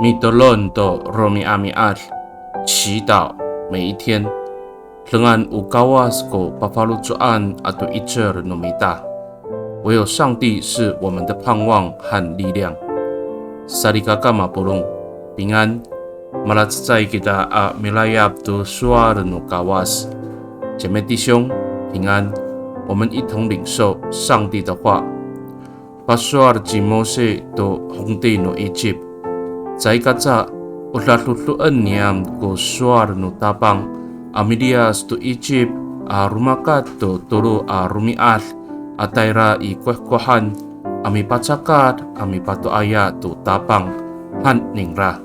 米德伦的罗米阿米阿，祈祷每一天。Dengan ukawas ko papalucuan atau icer nomita， 唯有上帝是我们的盼望和力量。Sarikaka mapulung， 平安。Malatsai kita a melayap tu suar no kawas， 姐妹弟兄平安，我们一同领受上帝的话。Pasuar jimose to hongte no Egypt。在较早，有lalutuan niam ko suar no tabang, Amidias to Egypt, rumakat to tulu rumiat, ataira i kweh-kwehan, ami pacakat, ami patu ayat to tabang, han ningra.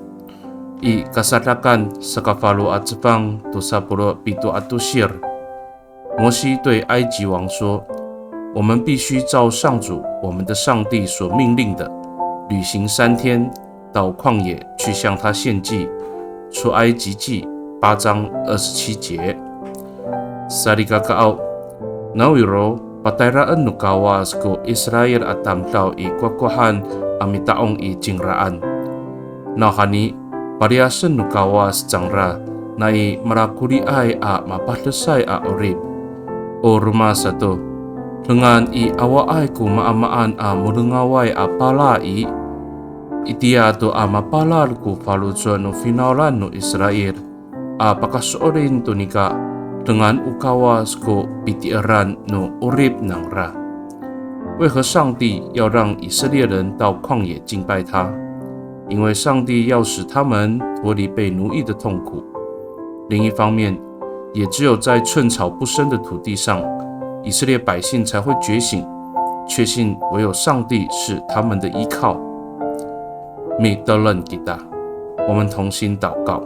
I kasadakan sakafalu atsepang to sapuro pitu atusir。摩西对埃及王说：“我们必须照上主我们的上帝所命令的，旅行3天。”到旷野去向他献祭，出埃及记8章27节。Sarikakao nawiro patairaan no kawas ko Israel atamtao i kwakwahan amitaong i jingraan. Nahani pariasan no kawas jangra na i marakuri ay a mapatlusay a orib. O rumah satu dengan i awa ay ko maamaan a mudungaway a palai itia to mapalal ko falucuan no finalan no Israel pakasuorin to nika dengan ukawas ko pitiaran no orib nangra。 为何上帝要让以色列人到旷野敬拜他？因为上帝要使他们脱离被奴役的痛苦。另一方面，也只有在寸草不生的土地上，以色列百姓才会觉醒，确信唯有上帝是他们的依靠。Middalan kita， 我们同心祷告。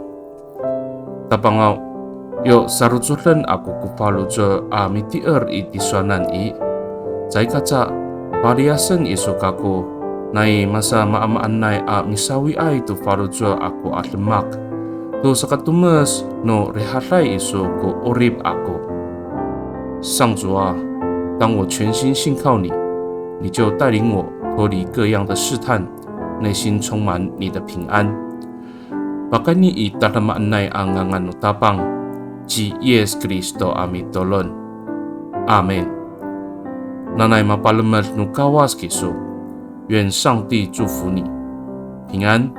Tapangau yo sarujulan aku kupalujo mitier i diswanan i zai kaca pariasan isukaku nai masa maamaan nai misawi ai tu falujo aku atlemak tu sakatumes no rehalai isu ku orib aku。 上主啊，当我全心信靠你，你就带领我脱离各样的试探，内心充满你的平安。Bakani i tatamaan nai angangan utapang, ji Yesus Kristo ami tolon. Amen。 Nanai mapalamat no kawas kiso， 愿上帝祝福你，平安。